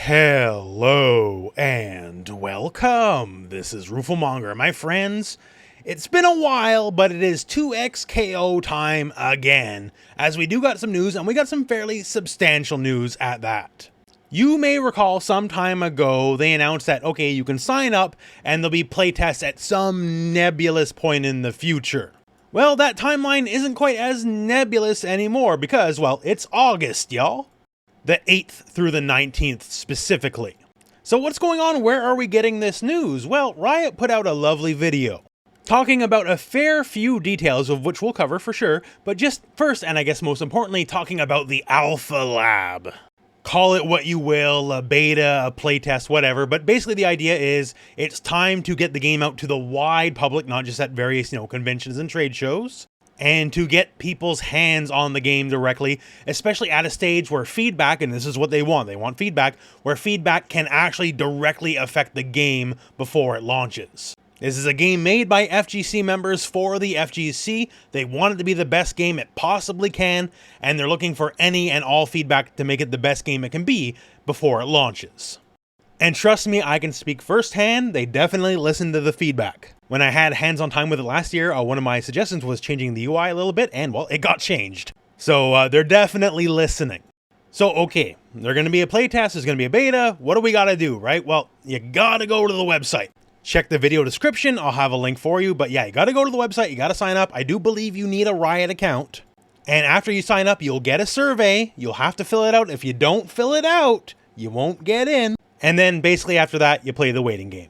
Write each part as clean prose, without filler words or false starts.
Hello and welcome. This is Rooflemonger, my friends. It's been a while, but it is 2XKO time again, as we do got some news, and we got some fairly substantial news at that. You may recall some time ago they announced that, okay, you can sign up and there'll be playtests at some nebulous point in the future. Well, that timeline isn't quite as nebulous anymore because, well, it's August, y'all. The 8th through the 19th specifically. So what's going on? Where are we getting this news? Well, Riot put out a lovely video talking about a fair few details, of which we'll cover for sure, but just first, and I guess most importantly, talking about the Alpha Lab. Call it what you will, a beta, a playtest, whatever, but basically the idea is it's time to get the game out to the wide public, not just at various, conventions and trade shows, and to get people's hands on the game directly, especially at a stage where feedback, and this is what they want feedback, where feedback can actually directly affect the game before it launches. This is a game made by FGC members for the FGC. They want it to be the best game it possibly can, and they're looking for any and all feedback to make it the best game it can be before it launches. And trust me, I can speak firsthand, they definitely listen to the feedback. When I had hands-on time with it last year, one of my suggestions was changing the UI a little bit, and well, it got changed. So they're definitely listening. So okay, there's going to be a playtest, there's going to be a beta, what do we got to do, right? Well, you got to go to the website. Check the video description, I'll have a link for you, but yeah, you got to go to the website, you got to sign up. I do believe you need a Riot account. And after you sign up, you'll get a survey, you'll have to fill it out. If you don't fill it out, you won't get in. And then basically after that, you play the waiting game.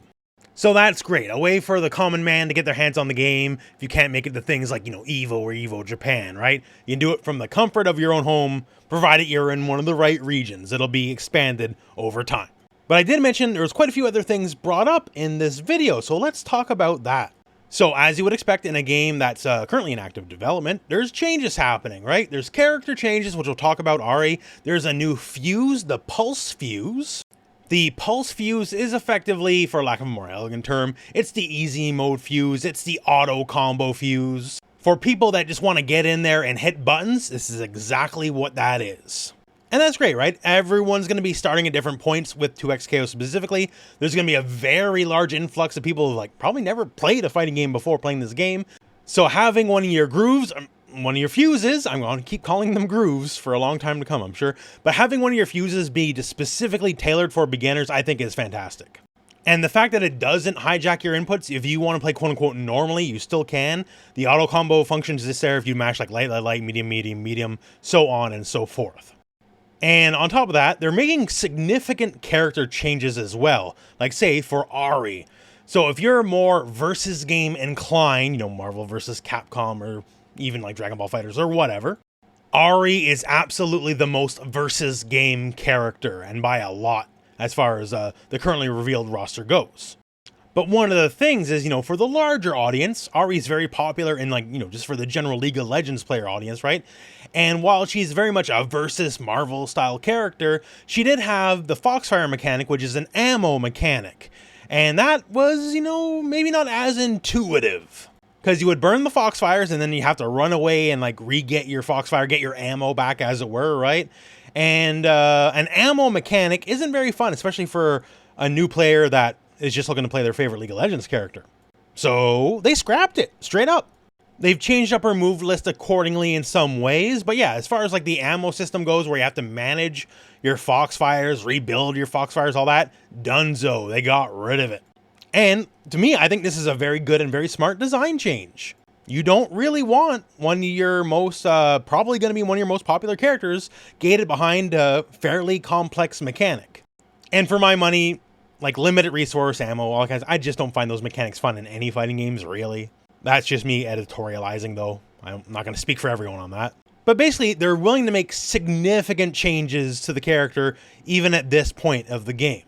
So that's great. A way for the common man to get their hands on the game if you can't make it to things like, EVO or EVO Japan, right? You can do it from the comfort of your own home, provided you're in one of the right regions. It'll be expanded over time. But I did mention there was quite a few other things brought up in this video, so let's talk about that. So as you would expect in a game that's currently in active development, there's changes happening, right? There's character changes, which we'll talk about, Ari. There's a new fuse, the Pulse Fuse. The Pulse Fuse is effectively, for lack of a more elegant term, it's the easy mode fuse, it's the auto combo fuse. For people that just want to get in there and hit buttons, this is exactly what that is. And that's great, right? Everyone's going to be starting at different points with 2XKO specifically. There's going to be a very large influx of people who probably never played a fighting game before playing this game. So having one of your grooves, one of your fuses, I'm going to keep calling them grooves for a long time to come, I'm sure, but having one of your fuses be just specifically tailored for beginners, I think is fantastic. And the fact that it doesn't hijack your inputs, if you want to play quote-unquote normally, you still can. The auto combo functions is there if you mash light, medium, so on and so forth. And on top of that, they're making significant character changes as well, like say for Ari. So if you're more versus game inclined, Marvel versus Capcom or even like Dragon Ball FighterZ or whatever, Ari is absolutely the most versus game character, and by a lot as far as the currently revealed roster goes. But one of the things is, for the larger audience, Ari is very popular in just for the general League of Legends player audience, right? And while she's very much a versus Marvel style character, she did have the Foxfire mechanic, which is an ammo mechanic. And that was, maybe not as intuitive. Because you would burn the Foxfires and then you have to run away and re-get your Foxfire, get your ammo back as it were, right? And an ammo mechanic isn't very fun, especially for a new player that is just looking to play their favorite League of Legends character. So they scrapped it, straight up. They've changed up her move list accordingly in some ways, but yeah, as far as the ammo system goes, where you have to manage your Foxfires, rebuild your Foxfires, all that, donezo, they got rid of it. And to me, I think this is a very good and very smart design change. You don't really want one of your most, probably going to be one of your most popular characters gated behind a fairly complex mechanic. And for my money, limited resource, ammo, all kinds, I just don't find those mechanics fun in any fighting games, really. That's just me editorializing, though. I'm not going to speak for everyone on that. But basically, they're willing to make significant changes to the character, even at this point of the game.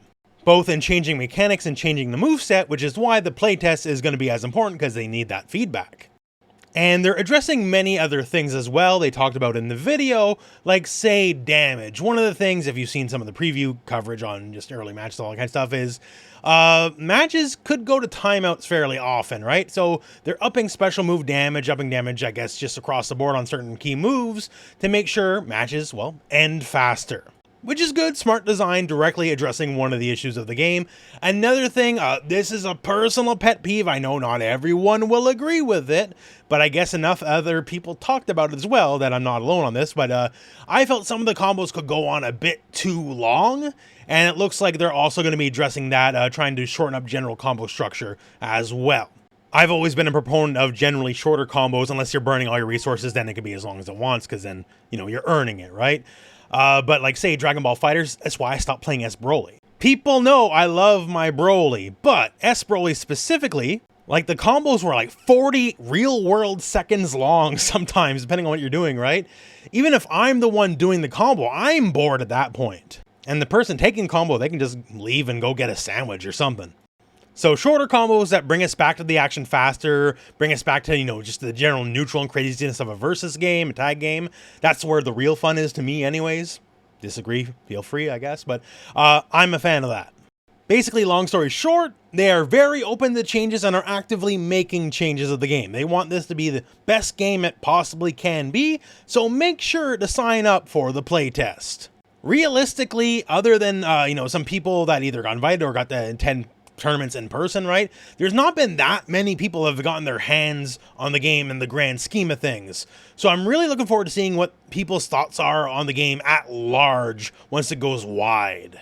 Both in changing mechanics and changing the moveset, which is why the playtest is going to be as important, because they need that feedback. And they're addressing many other things as well they talked about in the video, like, say, damage. One of the things, if you've seen some of the preview coverage on just early matches, all that kind of stuff, is matches could go to timeouts fairly often, right? So they're upping special move damage, upping damage, I guess, just across the board on certain key moves to make sure matches, well, end faster. which is good. Smart design, directly addressing one of the issues of the game. Another thing, this is a personal pet peeve. I know not everyone will agree with it, but I guess enough other people talked about it as well that I'm not alone on this. But I felt some of the combos could go on a bit too long, and it looks like they're also going to be addressing that, trying to shorten up general combo structure as well. I've always been a proponent of generally shorter combos. Unless you're burning all your resources, then it can be as long as it wants, because then, you know, you're earning it, right? But like, say, Dragon Ball FighterZ, that's why I stopped playing S Broly. People know I love my Broly, but S Broly specifically, like, the combos were like 40 real-world seconds long sometimes, depending on what you're doing, right? Even if I'm the one doing the combo, I'm bored at that point. And the person taking combo, they can just leave and go get a sandwich or something. So shorter combos that bring us back to the action faster, bring us back to, you know, just the general neutral and craziness of a versus game, a tag game. That's where the real fun is to me anyways. Disagree, feel free, I guess, but I'm a fan of that. Basically, long story short, they are very open to changes and are actively making changes of the game. They want this to be the best game it possibly can be, so make sure to sign up for the playtest. Realistically, other than, you know, some people that either got invited or got to attend tournaments in person, right? There's not been that many people have gotten their hands on the game in the grand scheme of things. So I'm really looking forward to seeing what people's thoughts are on the game at large once it goes wide.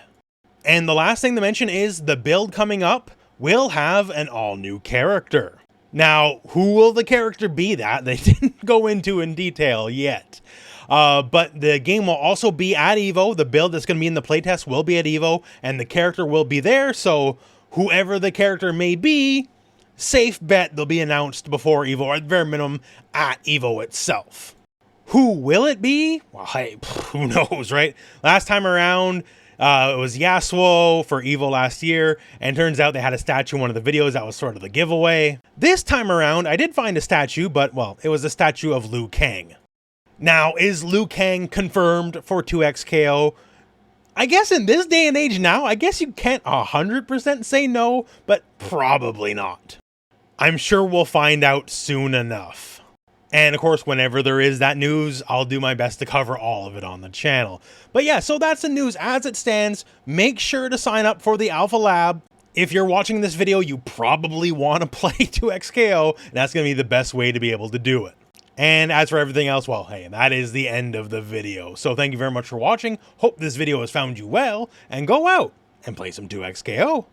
And the last thing to mention is the build coming up will have an all-new character. Now, who will the character be? That they didn't go into in detail yet. But the game will also be at EVO. The build that's going to be in the playtest will be at EVO, and the character will be there, so whoever the character may be, safe bet they'll be announced before EVO, or at very minimum at EVO itself. Who will it be? Well, hey, who knows, right? Last time around, it was Yasuo for EVO last year, and turns out they had a statue in one of the videos. That was sort of the giveaway. This time around, I did find a statue, but, well, it was a statue of Liu Kang. Now, is Liu Kang confirmed for 2XKO? I guess in this day and age now, I guess you can't 100% say no, but probably not. I'm sure we'll find out soon enough. And of course, whenever there is that news, I'll do my best to cover all of it on the channel. But yeah, so that's the news as it stands. Make sure to sign up for the Alpha Lab. If you're watching this video, you probably want to play 2XKO, and that's going to be the best way to be able to do it. And as for everything else, well, hey, that is the end of the video. So thank you very much for watching. Hope this video has found you well, and go out and play some 2XKO.